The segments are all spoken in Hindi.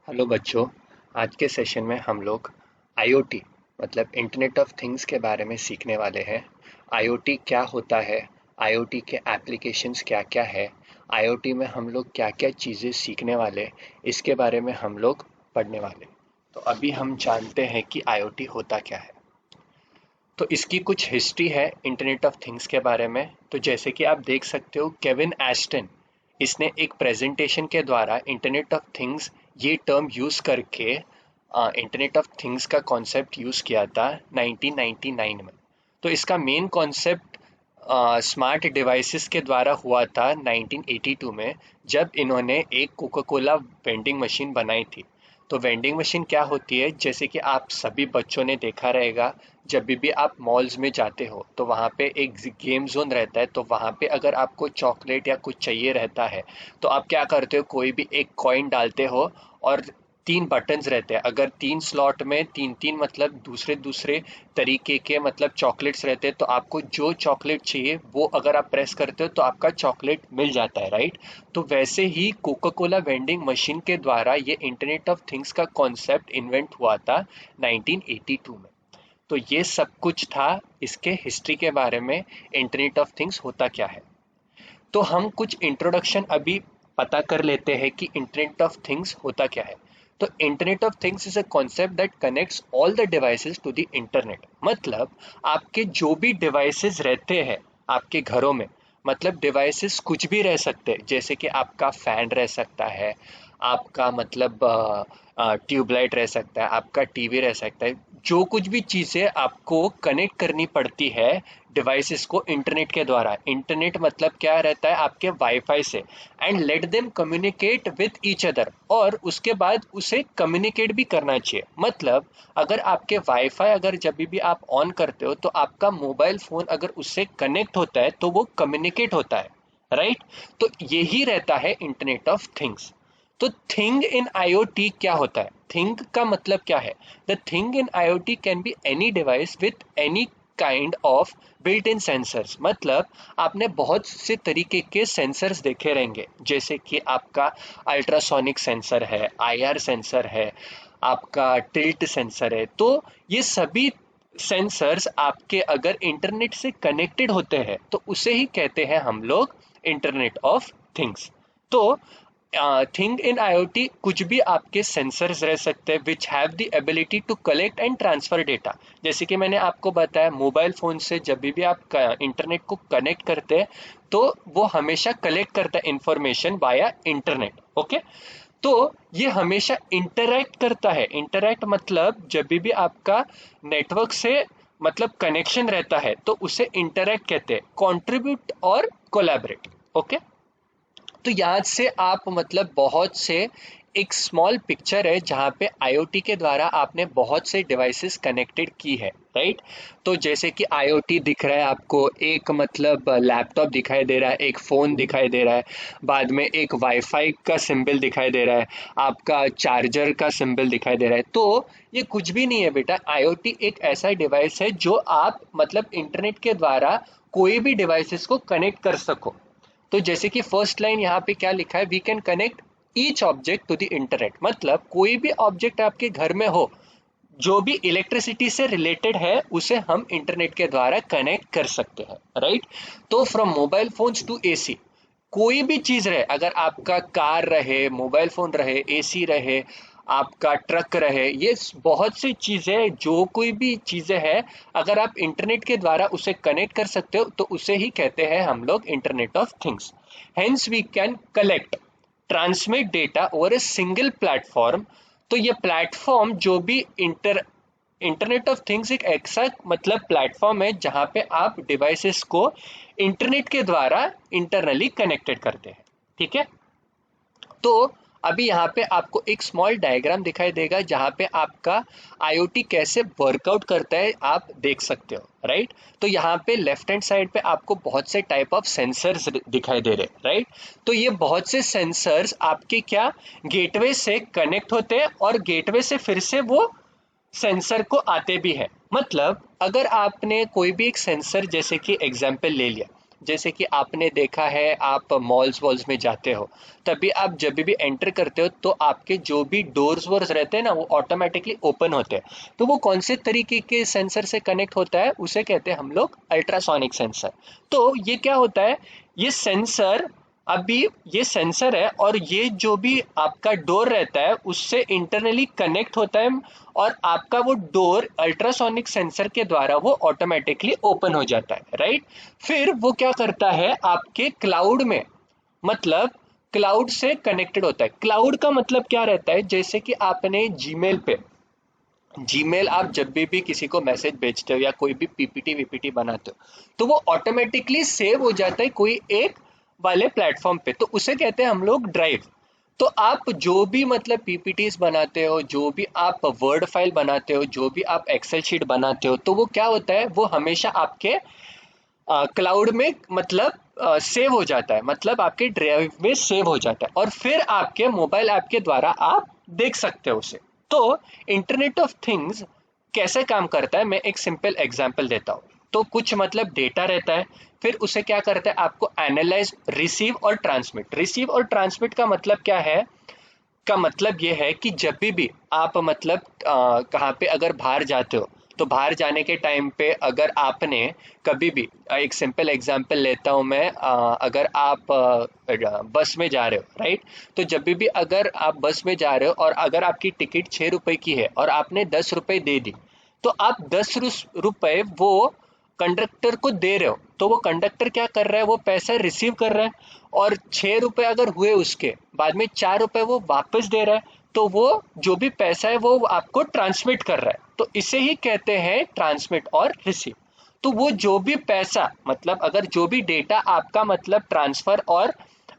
हेलो बच्चों। आज के सेशन में हम लोग आईओटी मतलब इंटरनेट ऑफ थिंग्स के बारे में सीखने वाले हैं। आईओटी क्या होता है, आईओटी के एप्लीकेशंस क्या क्या है, आईओटी में हम लोग क्या क्या चीज़ें सीखने वाले, इसके बारे में हम लोग पढ़ने वाले। तो अभी हम जानते हैं कि आईओटी होता क्या है। तो इसकी कुछ हिस्ट्री है इंटरनेट ऑफ थिंग्स के बारे में। तो जैसे कि आप देख सकते हो, केविन एस्टन इसने एक प्रेजेंटेशन के द्वारा इंटरनेट ऑफ थिंग्स ये टर्म यूज़ करके इंटरनेट ऑफ थिंग्स का कॉन्सेप्ट यूज़ किया था 1999 में। तो इसका मेन कॉन्सेप्ट स्मार्ट डिवाइसेस के द्वारा हुआ था 1982 में, जब इन्होंने एक कोका कोला वेंडिंग मशीन बनाई थी। तो वेंडिंग मशीन क्या होती है, जैसे कि आप सभी बच्चों ने देखा रहेगा, जब भी आप मॉल्स में जाते हो तो वहाँ पे एक गेम जोन रहता है। तो वहाँ पे अगर आपको चॉकलेट या कुछ चाहिए रहता है तो आप क्या करते हो, कोई भी एक कॉइन डालते हो और तीन बटन्स रहते हैं। अगर तीन स्लॉट में तीन तीन मतलब दूसरे दूसरे तरीके के मतलब चॉकलेट्स रहते हैं, तो आपको जो चॉकलेट चाहिए वो अगर आप प्रेस करते हो तो आपका चॉकलेट मिल जाता है, राइट। तो वैसे ही कोका कोला वेंडिंग मशीन के द्वारा ये इंटरनेट ऑफ थिंग्स का कॉन्सेप्ट इन्वेंट हुआ था 1982 में। तो ये सब कुछ था इसके हिस्ट्री के बारे में, इंटरनेट ऑफ थिंग्स होता क्या है। तो हम कुछ इंट्रोडक्शन अभी पता कर लेते हैं कि इंटरनेट ऑफ थिंग्स होता क्या है। तो internet of things is a concept that connects all the devices to the internet. मतलब आपके जो भी डिवाइसेस रहते हैं आपके घरों में, मतलब डिवाइसेस कुछ भी रह सकते हैं, जैसे कि आपका फैन रह सकता है, आपका मतलब ट्यूबलाइट रह सकता है, आपका टीवी रह सकता है। जो कुछ भी चीज़ें आपको कनेक्ट करनी पड़ती है डिवाइसेस को इंटरनेट के द्वारा। इंटरनेट मतलब क्या रहता है, आपके वाईफाई से, and let them communicate with each other, और उसके बाद उसे कम्युनिकेट भी करना चाहिए। मतलब अगर आपके वाईफाई अगर जब भी आप ऑन करते हो तो आपका मोबाइल फ़ोन अगर उससे कनेक्ट होता है तो वो कम्युनिकेट होता है, राइट। तो यही रहता है इंटरनेट ऑफ थिंग्स। तो थिंग इन आईओटी क्या होता है, थिंग का मतलब क्या है। The thing in IoT can be any device with any kind of built in sensors. मतलब आपने बहुत से तरीके के सेंसर्स देखे रहेंगे, जैसे कि आपका अल्ट्रासोनिक सेंसर है, आईआर सेंसर है, आपका टिल्ट सेंसर है। तो ये सभी सेंसर्स आपके अगर इंटरनेट से कनेक्टेड होते हैं तो उसे ही कहते हैं हम लोग इंटरनेट ऑफ थिंग्स। तो थिंग इन आईओटी कुछ भी आपके सेंसर्स रह सकते हैं which have the ability to collect and transfer data. जैसे कि मैंने आपको बताया, मोबाइल फोन से जब भी आप इंटरनेट को कनेक्ट करते हैं तो वो हमेशा कलेक्ट करता है इंफॉर्मेशन वाया इंटरनेट, ओके। तो ये हमेशा इंटरैक्ट करता है। इंटरैक्ट मतलब जब भी आपका नेटवर्क से मतलब कनेक्शन रहता है तो उसे इंटरैक्ट कहते हैं, कंट्रीब्यूट और कोलैबोरेट, ओके। तो याद से आप मतलब बहुत से एक स्मॉल पिक्चर है जहाँ पे आईओटी के द्वारा आपने बहुत से डिवाइसेस कनेक्टेड की है, राइट। तो जैसे कि आईओटी दिख रहा है आपको, एक मतलब लैपटॉप दिखाई दे रहा है, एक फ़ोन दिखाई दे रहा है, बाद में एक वाईफाई का सिंबल दिखाई दे रहा है, आपका चार्जर का सिंबल दिखाई दे रहा है। तो ये कुछ भी नहीं है बेटा, आईओटी एक ऐसा डिवाइस है जो आप मतलब इंटरनेट के द्वारा कोई भी डिवाइसेस को कनेक्ट कर सको। तो जैसे कि फर्स्ट लाइन यहाँ पे क्या लिखा है, we can connect each object to the internet. मतलब कोई भी ऑब्जेक्ट आपके घर में हो जो भी इलेक्ट्रिसिटी से रिलेटेड है उसे हम इंटरनेट के द्वारा कनेक्ट कर सकते हैं, राइट। तो from mobile phones to AC, कोई भी चीज रहे, अगर आपका कार रहे, मोबाइल फोन रहे, एसी रहे, आपका ट्रक रहे, ये बहुत सी चीजें, जो कोई भी चीजें हैं, अगर आप इंटरनेट के द्वारा उसे कनेक्ट कर सकते हो तो उसे ही कहते हैं हम लोग internet of things. Hence we can collect transmit data over a single platform. तो ये प्लेटफॉर्म जो भी इंटरनेट ऑफ थिंग्स एक ऐसा मतलब प्लेटफॉर्म है जहां पे आप डिवाइसेस को इंटरनेट के द्वारा इंटरनली कनेक्टेड करते हैं, ठीक है। तो अभी यहाँ पे आपको एक स्मॉल डायग्राम दिखाई देगा जहाँ पे आपका आईओटी कैसे वर्कआउट करता है आप देख सकते हो, राइट। तो यहाँ पे लेफ्ट हैंड साइड पे आपको बहुत से टाइप ऑफ सेंसर्स दिखाई दे रहे हैं, राइट। तो ये बहुत से सेंसर्स आपके क्या गेटवे से कनेक्ट होते हैं और गेटवे से फिर से वो सेंसर को आते भी है। मतलब अगर आपने कोई भी एक सेंसर जैसे कि एग्जाम्पल ले लिया, जैसे कि आपने देखा है, आप मॉल्स वॉल्स में जाते हो, तभी आप जब भी एंटर करते हो तो आपके जो भी डोर्स वोर्स रहते हैं ना, वो ऑटोमेटिकली ओपन होते हैं। तो वो कौन से तरीके के सेंसर से कनेक्ट होता है, उसे कहते हैं हम लोग अल्ट्रासोनिक सेंसर। तो ये क्या होता है, ये सेंसर, अभी ये सेंसर है और ये जो भी आपका डोर रहता है उससे इंटरनली कनेक्ट होता है, और आपका वो डोर अल्ट्रासोनिक सेंसर के द्वारा वो ऑटोमेटिकली ओपन हो जाता है, राइट। फिर वो क्या करता है, आपके क्लाउड में, मतलब क्लाउड से कनेक्टेड होता है। क्लाउड का मतलब क्या रहता है, जैसे कि आपने जीमेल पे, जीमेल आप जब भी किसी को मैसेज भेजते हो या कोई भी पीपीटी वीपीटी बनाते हो, तो वो ऑटोमेटिकली सेव हो जाता है कोई एक वाले प्लेटफॉर्म पे, तो उसे कहते हैं हम लोग ड्राइव। तो आप जो भी मतलब पीपीटीज बनाते हो, जो भी आप वर्ड फाइल बनाते हो, जो भी आप एक्सेल शीट बनाते हो, तो वो क्या होता है, वो हमेशा आपके क्लाउड में मतलब सेव हो जाता है, मतलब आपके ड्राइव में सेव हो जाता है, और फिर आपके मोबाइल ऐप के द्वारा आप देख सकते हो उसे। तो इंटरनेट ऑफ थिंग्स कैसे काम करता है, मैं एक सिंपल एग्जांपल देता हूँ। तो कुछ मतलब डेटा रहता है, फिर उसे क्या करता है, आपको एनालाइज, रिसीव और ट्रांसमिट। रिसीव और ट्रांसमिट का मतलब क्या है, का मतलब ये है कि जब भी आप मतलब कहाँ पे अगर बाहर जाते हो, तो बाहर जाने के टाइम पे अगर आपने कभी भी, एक सिंपल एग्जांपल लेता हूँ मैं, अगर आप बस में जा रहे हो, राइट। तो जब भी अगर आप बस में जा रहे हो और अगर आपकी टिकट 6 रुपए की है और आपने 10 रुपए दे दी, तो आप 10 रुपए वो कंडक्टर को दे रहे हो, तो वो कंडक्टर क्या कर रहा है, वो पैसा रिसीव कर रहा है, और 6 रुपए अगर हुए उसके बाद में 4 रुपए वो वापस दे रहा है, तो वो जो भी पैसा है वो आपको ट्रांसमिट कर रहा है। तो इसे ही कहते हैं ट्रांसमिट और रिसीव। तो वो जो भी पैसा, मतलब अगर जो भी डेटा आपका मतलब ट्रांसफर और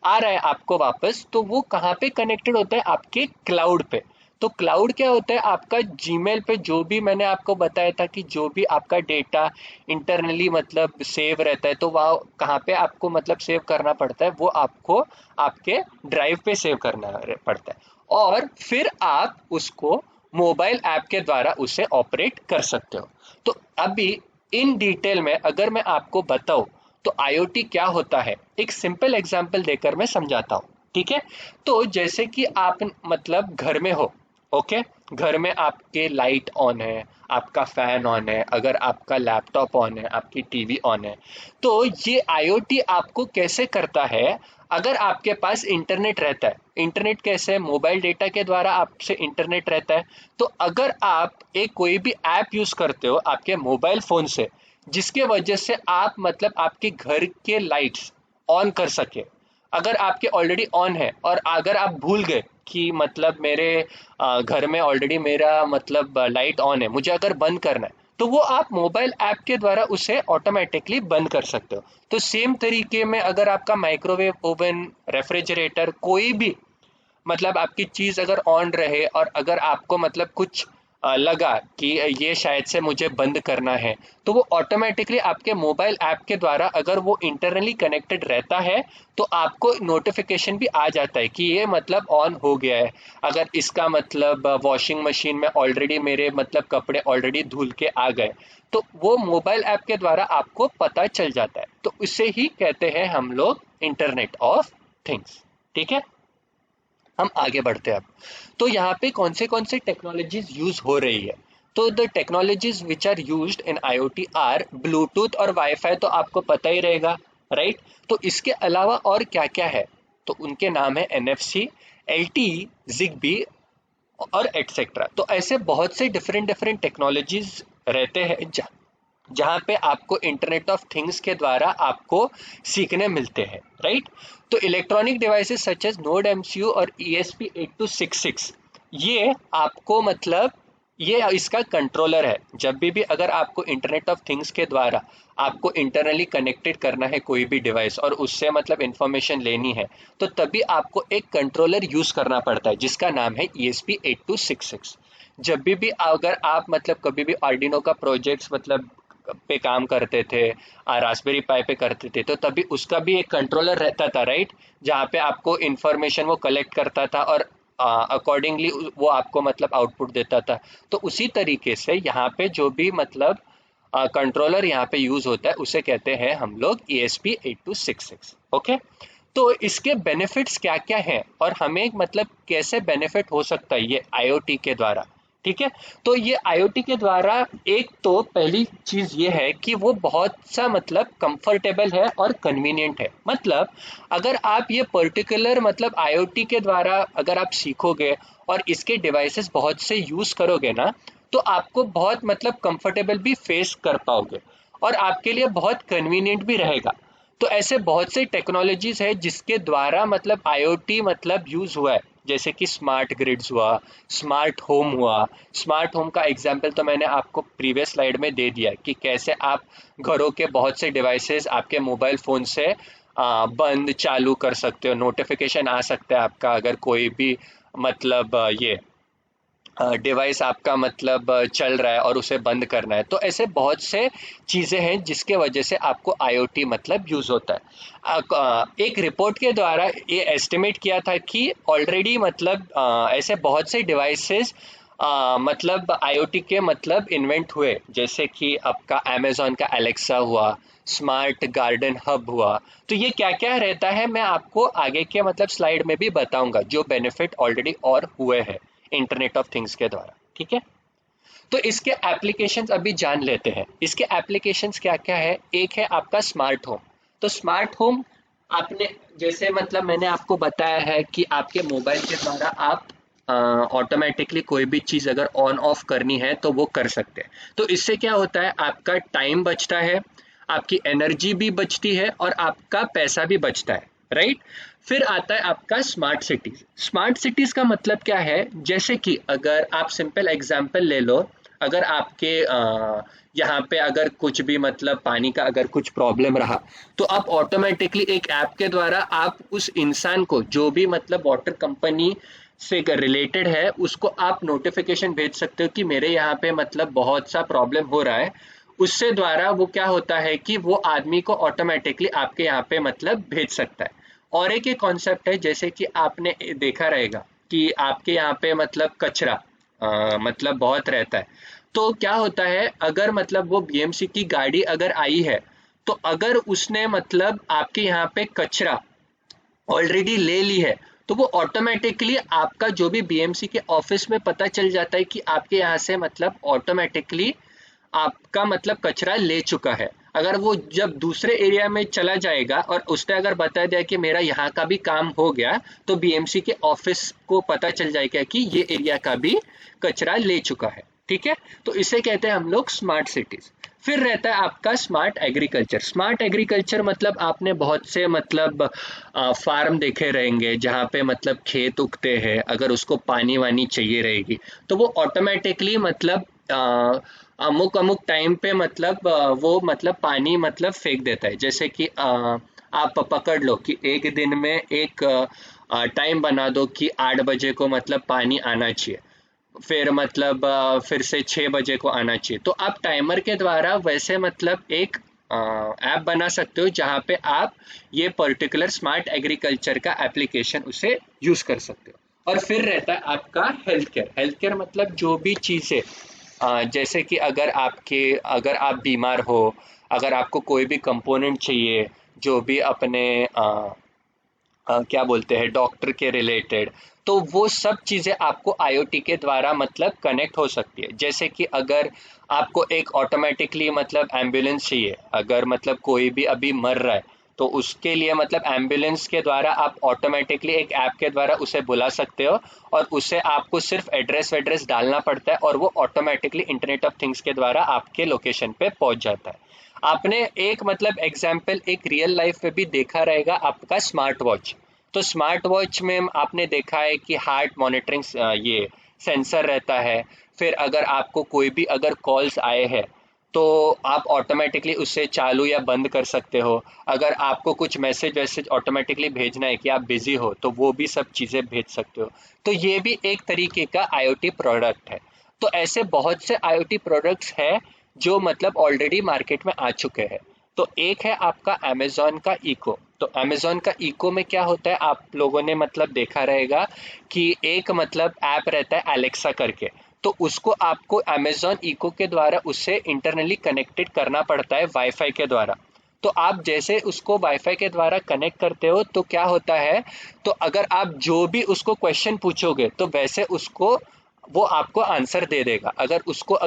आ रहा है आपको वापस, तो वो कहाँ पे कनेक्टेड होता है, आपके क्लाउड पे। तो क्लाउड क्या होता है, आपका जीमेल पे जो भी मैंने आपको बताया था कि जो भी आपका डेटा इंटरनली मतलब सेव रहता है, तो वह कहाँ पे आपको मतलब सेव करना पड़ता है, वो आपको आपके ड्राइव पे सेव करना पड़ता है, और फिर आप उसको मोबाइल ऐप के द्वारा उसे ऑपरेट कर सकते हो। तो अभी इन डिटेल में अगर मैं आपको बताऊं, तो आईओटी क्या होता है, एक सिंपल एग्जांपल देकर मैं समझाता हूँ, ठीक है। तो जैसे कि आप मतलब घर में हो, ओके, घर में आपके लाइट ऑन है, आपका फैन ऑन है, अगर आपका लैपटॉप ऑन है, आपकी टीवी ऑन है, तो ये आईओटी आपको कैसे करता है, अगर आपके पास इंटरनेट रहता है। इंटरनेट कैसे है, मोबाइल डेटा के द्वारा आपसे इंटरनेट रहता है। तो अगर आप एक कोई भी ऐप यूज करते हो आपके मोबाइल फोन से, जिसके वजह से आप मतलब आपके घर के लाइट्स ऑन कर सके, अगर आपके ऑलरेडी ऑन है और अगर आप भूल गए कि मतलब मेरे घर में ऑलरेडी मेरा मतलब लाइट ऑन है, मुझे अगर बंद करना है, तो वो आप मोबाइल ऐप के द्वारा उसे ऑटोमेटिकली बंद कर सकते हो। तो सेम तरीके में अगर आपका माइक्रोवेव ओवन, रेफ्रिजरेटर, कोई भी मतलब आपकी चीज अगर ऑन रहे और अगर आपको मतलब कुछ लगा कि ये शायद से मुझे बंद करना है, तो वो ऑटोमेटिकली आपके मोबाइल ऐप के द्वारा अगर वो इंटरनली कनेक्टेड रहता है, तो आपको नोटिफिकेशन भी आ जाता है कि ये मतलब ऑन हो गया है। अगर इसका मतलब वॉशिंग मशीन में ऑलरेडी मेरे मतलब कपड़े ऑलरेडी धुल के आ गए, तो वो मोबाइल ऐप के द्वारा आपको पता चल जाता है। तो इसे ही कहते हैं हम लोग इंटरनेट ऑफ थिंग्स, ठीक है। हम आगे बढ़ते हैं अब। तो यहाँ पे कौन से टेक्नोलॉजीज यूज हो रही है, तो the technologies which are used in IoT are Bluetooth और वाईफाई, तो आपको पता ही रहेगा, राइट। तो इसके अलावा और क्या क्या है, तो उनके नाम है एनएफसी, एलटी, जिगबी और एटसेट्रा। तो ऐसे बहुत से डिफरेंट डिफरेंट टेक्नोलॉजीज रहते हैं जहाँ पे आपको इंटरनेट ऑफ थिंग्स के द्वारा आपको सीखने मिलते हैं, राइट। तो electronic devices such as node MCU और ESP8266, ये आपको मतलब ये इसका कंट्रोलर है। जब भी अगर आपको इंटरनेट ऑफ थिंग्स के द्वारा आपको इंटरनली कनेक्टेड करना है कोई भी डिवाइस और उससे मतलब इंफॉर्मेशन लेनी है, तो तभी आपको एक कंट्रोलर यूज करना पड़ता है जिसका नाम है ESP8266। जब भी अगर आप मतलब कभी भी आर्डिनो का प्रोजेक्ट्स मतलब पे काम करते थे, रास्पबेरी पाई पे करते थे, तो तभी उसका भी एक कंट्रोलर रहता था, राइट, जहाँ पे आपको इंफॉर्मेशन वो कलेक्ट करता था और अकॉर्डिंगली वो आपको मतलब आउटपुट देता था। तो उसी तरीके से यहाँ पे जो भी मतलब कंट्रोलर यहाँ पे यूज होता है, उसे कहते हैं हम लोग ESP8266। ओके, तो इसके बेनिफिट्स क्या क्या हैं और हमें मतलब कैसे बेनिफिट हो सकता है ये आईओटी के द्वारा। ठीक है, तो ये आईओटी के द्वारा एक तो पहली चीज ये है कि वो बहुत सा मतलब कंफर्टेबल है और कन्वीनियंट है। मतलब अगर आप ये पर्टिकुलर मतलब आईओटी के द्वारा अगर आप सीखोगे और इसके डिवाइसेस बहुत से यूज करोगे ना, तो आपको बहुत मतलब कंफर्टेबल भी फेस कर पाओगे और आपके लिए बहुत कन्वीनियंट भी रहेगा। तो ऐसे बहुत से टेक्नोलॉजीज है जिसके द्वारा मतलब आईओटी मतलब यूज हुआ है, जैसे कि स्मार्ट ग्रिड्स हुआ, स्मार्ट होम हुआ। स्मार्ट होम का एग्जांपल तो मैंने आपको प्रीवियस स्लाइड में दे दिया कि कैसे आप घरों के बहुत से डिवाइसेस आपके मोबाइल फोन से बंद चालू कर सकते हो, नोटिफिकेशन आ सकता है आपका अगर कोई भी मतलब ये डिवाइस आपका मतलब चल रहा है और उसे बंद करना है। तो ऐसे बहुत से चीज़ें हैं जिसके वजह से आपको आईओटी मतलब यूज़ होता है। एक रिपोर्ट के द्वारा ये एस्टिमेट किया था कि ऑलरेडी मतलब ऐसे बहुत से डिवाइसेस मतलब आईओटी के मतलब इन्वेंट हुए, जैसे कि आपका अमेजोन का एलेक्सा हुआ, स्मार्ट गार्डन हब हुआ। तो ये क्या क्या रहता है मैं आपको आगे के मतलब स्लाइड में भी बताऊंगा, जो बेनिफिट ऑलरेडी और हुए हैं इंटरनेट ऑफ थिंग्स के द्वारा। ठीक है, तो इसके एप्लीकेशंस अभी जान लेते हैं। इसके एप्लीकेशंस क्या क्या है। एक है आपका स्मार्ट होम। तो स्मार्ट होम आपने जैसे मतलब मैंने आपको बताया है कि आपके मोबाइल के द्वारा आप ऑटोमेटिकली कोई भी चीज़ अगर ऑन ऑफ करनी है तो वो कर सकते हैं। तो इससे क्या होता है, आपका टाइम बचता है, आपकी एनर्जी भी बचती है और आपका पैसा भी बचता है, राइट। फिर आता है आपका स्मार्ट सिटीज। स्मार्ट सिटीज का मतलब क्या है, जैसे कि अगर आप सिंपल एग्जांपल ले लो, अगर आपके यहाँ पे अगर कुछ भी मतलब पानी का अगर कुछ प्रॉब्लम रहा, तो आप ऑटोमेटिकली एक ऐप के द्वारा आप उस इंसान को जो भी मतलब वाटर कंपनी से रिलेटेड है उसको आप नोटिफिकेशन भेज सकते हो कि मेरे यहाँ पे मतलब बहुत सा प्रॉब्लम हो रहा है। उससे द्वारा वो क्या होता है कि वो आदमी को ऑटोमेटिकली आपके यहाँ पे मतलब भेज सकता है। और एक कॉन्सेप्ट है, जैसे कि आपने देखा रहेगा कि आपके यहाँ पे मतलब कचरा मतलब बहुत रहता है। तो क्या होता है, अगर मतलब वो बीएमसी की गाड़ी अगर आई है, तो अगर उसने मतलब आपके यहाँ पे कचरा ऑलरेडी ले ली है, तो वो ऑटोमेटिकली आपका जो भी बीएमसी के ऑफिस में पता चल जाता है कि आपके यहाँ से मतलब ऑटोमेटिकली आपका मतलब कचरा ले चुका है। अगर वो जब दूसरे एरिया में चला जाएगा और उसने अगर बता दिया कि मेरा यहाँ का भी काम हो गया, तो बीएमसी के ऑफिस को पता चल जाएगा कि ये एरिया का भी कचरा ले चुका है। ठीक है, तो इसे कहते हैं हम लोग स्मार्ट सिटीज। फिर रहता है आपका स्मार्ट एग्रीकल्चर। स्मार्ट एग्रीकल्चर मतलब आपने बहुत से मतलब फार्म देखे रहेंगे जहाँ पे मतलब खेत उगते हैं, अगर उसको पानी वानी चाहिए रहेगी तो वो ऑटोमेटिकली मतलब अमुक अमुक टाइम पे मतलब वो मतलब पानी मतलब फेंक देता है। जैसे कि आप पकड़ लो कि एक दिन में एक टाइम बना दो कि 8 बजे को मतलब पानी आना चाहिए, फिर मतलब फिर से 6 बजे को आना चाहिए। तो आप टाइमर के द्वारा वैसे मतलब एक ऐप बना सकते हो जहाँ पे आप ये पर्टिकुलर स्मार्ट एग्रीकल्चर का एप्लीकेशन उसे यूज कर सकते हो। और फिर रहता है आपका हेल्थ केयर। हेल्थ केयर मतलब जो भी चीज़ें जैसे कि अगर आप बीमार हो, अगर आपको कोई भी कंपोनेंट चाहिए, जो भी अपने क्या बोलते हैं डॉक्टर के रिलेटेड, तो वो सब चीज़ें आपको आईओटी के द्वारा मतलब कनेक्ट हो सकती है। जैसे कि अगर आपको एक ऑटोमेटिकली मतलब एम्बुलेंस चाहिए, अगर मतलब कोई भी अभी मर रहा है, तो उसके लिए मतलब एम्बुलेंस के द्वारा आप ऑटोमेटिकली एक ऐप के द्वारा उसे बुला सकते हो और उसे आपको सिर्फ एड्रेस वेड्रेस डालना पड़ता है और वो ऑटोमेटिकली इंटरनेट ऑफ थिंग्स के द्वारा आपके लोकेशन पे पहुंच जाता है। आपने एक मतलब एग्जाम्पल एक रियल लाइफ में भी देखा रहेगा, आपका स्मार्ट वॉच। तो स्मार्ट वॉच में आपने देखा है कि हार्ट मॉनिटरिंग ये सेंसर रहता है। फिर अगर आपको कोई भी अगर कॉल्स आए हैं, तो आप ऑटोमेटिकली उससे चालू या बंद कर सकते हो। अगर आपको कुछ मैसेज वैसेज ऑटोमेटिकली भेजना है कि आप बिजी हो, तो वो भी सब चीज़ें भेज सकते हो। तो ये भी एक तरीके का आईओटी प्रोडक्ट है। तो ऐसे बहुत से आईओटी प्रोडक्ट्स हैं जो मतलब ऑलरेडी मार्केट में आ चुके हैं। तो एक है आपका अमेजोन का इको। तो अमेजोन का इको में क्या होता है, आप लोगों ने मतलब देखा रहेगा कि एक मतलब ऐप रहता है एलेक्सा करके। तो उसको आपको अमेजॉन इको के द्वारा उससे इंटरनली कनेक्टेड करना पड़ता है वाईफाई के द्वारा। तो आप जैसे उसको वाईफाई के द्वारा कनेक्ट करते हो तो क्या होता है, तो अगर आप जो भी उसको क्वेश्चन पूछोगे तो वैसे उसको वो आपको आंसर दे देगा। अगर उसको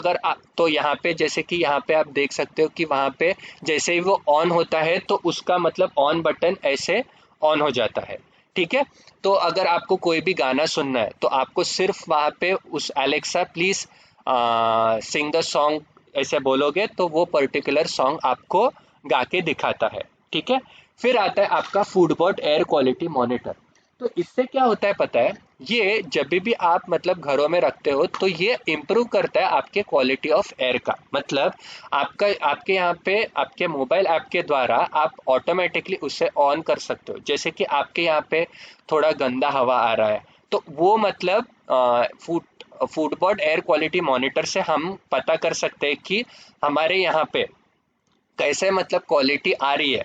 तो यहाँ पे जैसे कि यहाँ पे आप देख सकते हो कि वहाँ पे जैसे ही वो ऑन होता है तो उसका मतलब ऑन बटन ऐसे ऑन हो जाता है। ठीक है, तो अगर आपको कोई भी गाना सुनना है तो आपको सिर्फ वहाँ पे उस Alexa please sing the song ऐसे बोलोगे तो वो पर्टिकुलर सॉन्ग आपको गा के दिखाता है। ठीक है, फिर आता है आपका फूडबॉट एयर क्वालिटी मॉनिटर। तो इससे क्या होता है पता है, ये जब भी आप मतलब घरों में रखते हो तो ये इम्प्रूव करता है आपके क्वालिटी ऑफ एयर का। मतलब आपके यहाँ पे आपके मोबाइल ऐप के द्वारा आप ऑटोमेटिकली उसे ऑन कर सकते हो। जैसे कि आपके यहाँ पे थोड़ा गंदा हवा आ रहा है तो वो मतलब फूडबॉट एयर क्वालिटी मॉनिटर से हम पता कर सकते हैं कि हमारे यहाँ पे कैसे मतलब क्वालिटी आ रही है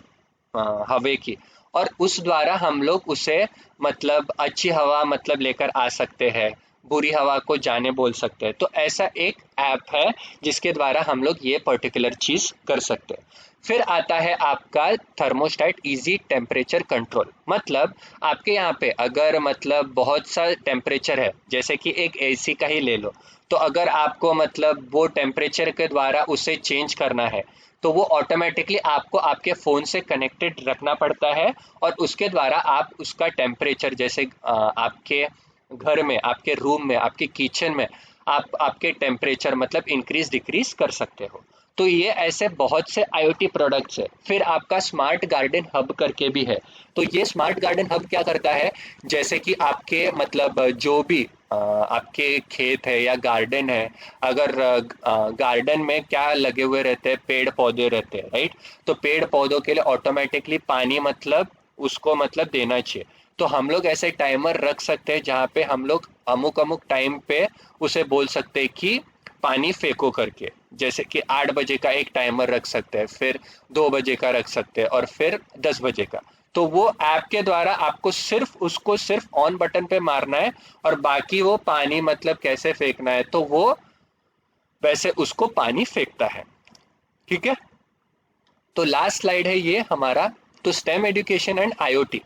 हवा की, और उस द्वारा हम लोग उसे मतलब अच्छी हवा मतलब लेकर आ सकते हैं, बुरी हवा को जाने बोल सकते हैं। तो ऐसा एक ऐप है जिसके द्वारा हम लोग ये पर्टिकुलर चीज कर सकते हैं। फिर आता है आपका थर्मोस्टेट इजी टेम्परेचर कंट्रोल। मतलब आपके यहाँ पे अगर मतलब बहुत सा टेम्परेचर है, जैसे कि एक एसी का ही ले लो, तो अगर आपको मतलब वो टेम्परेचर के द्वारा उसे चेंज करना है तो वो ऑटोमेटिकली आपको आपके फ़ोन से कनेक्टेड रखना पड़ता है, और उसके द्वारा आप उसका टेम्परेचर जैसे आपके घर में, आपके रूम में, आपके किचन में आप आपके टेम्परेचर मतलब इंक्रीज डिक्रीज कर सकते हो। तो ये ऐसे बहुत से आईओटी प्रोडक्ट्स है। फिर आपका स्मार्ट गार्डन हब करके भी है। तो ये स्मार्ट गार्डन हब क्या करता है, जैसे कि आपके मतलब जो भी आपके खेत है या गार्डन है, अगर गार्डन में क्या लगे हुए रहते हैं, पेड़ पौधे रहते हैं, राइट। तो पेड़ पौधों के लिए ऑटोमेटिकली पानी मतलब उसको मतलब देना चाहिए। तो हम लोग ऐसे टाइमर रख सकते हैं जहाँ पे हम लोग अमुक अमुक टाइम पे उसे बोल सकते हैं कि पानी फेंको करके। जैसे कि 8 बजे का एक टाइमर रख सकते हैं, फिर 2 बजे का रख सकते हैं, और फिर 10 बजे का। तो वो ऐप के द्वारा आपको सिर्फ उसको सिर्फ ऑन बटन पे मारना है, और बाकी वो पानी मतलब कैसे फेंकना है तो वो वैसे उसको पानी फेंकता है। ठीक है, तो लास्ट स्लाइड है ये हमारा। तो स्टेम एजुकेशन एंड आईओटी,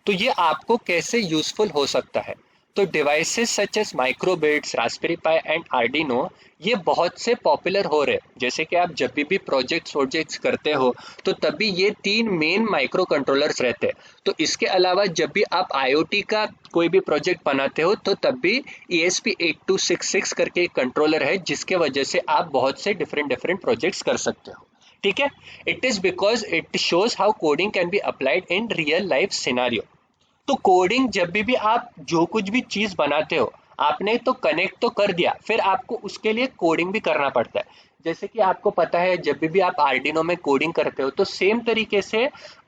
तो ये आपको कैसे यूजफुल हो सकता है। तो devices such as microbits, raspberry pi and Arduino, ये बहुत से पॉपुलर हो रहे हैं। जैसे कि आप जब भी प्रोजेक्ट्स करते हो तो तभी ये 3 मेन माइक्रो कंट्रोलर्स रहते हैं। तो इसके अलावा जब भी आप आईओटी का कोई भी प्रोजेक्ट बनाते हो तो तब भी ESP8266 करके एक कंट्रोलर है, जिसके वजह से आप बहुत से डिफरेंट डिफरेंट प्रोजेक्ट्स कर सकते हो। ठीक है, it is because it shows how coding can be applied in real life scenario. तो कोडिंग जब भी आप जो कुछ भी चीज बनाते हो, आपने तो कनेक्ट तो कर दिया, फिर आपको उसके लिए कोडिंग भी करना पड़ता है। जैसे कि आपको पता है जब भी आप आर्डिनो में कोडिंग करते हो तो सेम तरीके से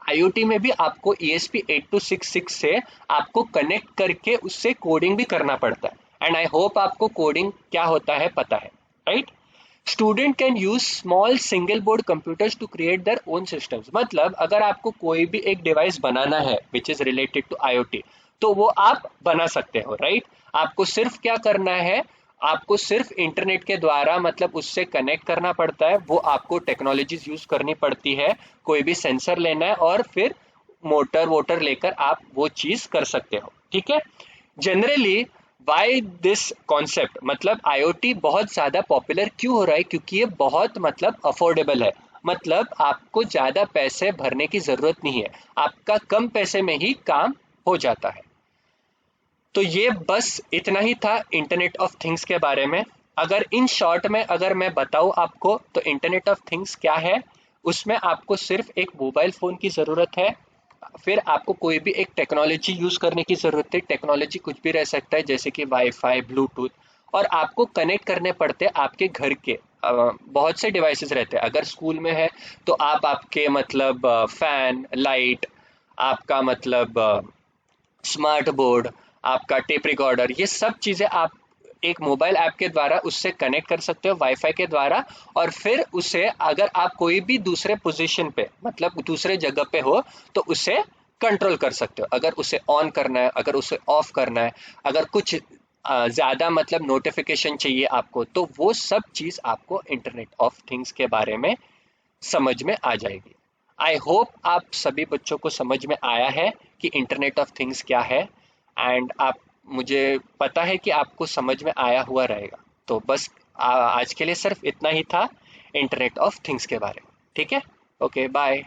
आईओटी में भी आपको ESP8266 से आपको कनेक्ट करके उससे कोडिंग भी करना पड़ता है। एंड आई होप आपको कोडिंग क्या होता है पता है, right. Student can use small single board computers to create their own systems. मतलब अगर आपको कोई भी एक डिवाइस बनाना है which is related to IoT, तो वो आप बना सकते हो, राइट। आपको सिर्फ क्या करना है, आपको सिर्फ इंटरनेट के द्वारा मतलब उससे कनेक्ट करना पड़ता है, वो आपको टेक्नोलॉजीज यूज करनी पड़ती है, कोई भी सेंसर लेना है, और फिर मोटर वोटर लेकर आप वो चीज कर सकते हो। ठीक है, जनरली वाई दिस कॉन्सेप्ट, मतलब आईओटी बहुत ज्यादा पॉपुलर क्यों हो रहा है, क्योंकि ये बहुत मतलब अफोर्डेबल है। मतलब आपको ज्यादा पैसे भरने की जरूरत नहीं है, आपका कम पैसे में ही काम हो जाता है। तो ये बस इतना ही था इंटरनेट ऑफ थिंग्स के बारे में। अगर इन शॉर्ट में अगर मैं बताऊं आपको तो इंटरनेट ऑफ थिंग्स क्या है, उसमें आपको सिर्फ एक मोबाइल फोन की जरूरत है, फिर आपको कोई भी एक टेक्नोलॉजी यूज करने की जरूरत है। टेक्नोलॉजी कुछ भी रह सकता है, जैसे कि वाईफाई, ब्लूटूथ, और आपको कनेक्ट करने पड़ते हैं आपके घर के बहुत से डिवाइसेस रहते हैं। अगर स्कूल में है तो आप आपके मतलब फैन, लाइट, आपका मतलब स्मार्ट बोर्ड, आपका टेप रिकॉर्डर, ये सब चीजें आप एक मोबाइल ऐप के द्वारा उससे कनेक्ट कर सकते हो वाईफाई के द्वारा। और फिर उसे अगर आप कोई भी दूसरे पोजीशन पे मतलब दूसरे जगह पे हो तो उसे कंट्रोल कर सकते हो। अगर उसे ऑन करना है, अगर उसे ऑफ करना है, अगर कुछ ज़्यादा मतलब नोटिफिकेशन चाहिए आपको, तो वो सब चीज़ आपको इंटरनेट ऑफ थिंग्स के बारे में समझ में आ जाएगी। आई होप आप सभी बच्चों को समझ में आया है कि इंटरनेट ऑफ थिंग्स क्या है, एंड आप, मुझे पता है कि आपको समझ में आया हुआ रहेगा। तो बस आज के लिए सिर्फ इतना ही था इंटरनेट ऑफ थिंग्स के बारे में। ठीक है, ओके बाय।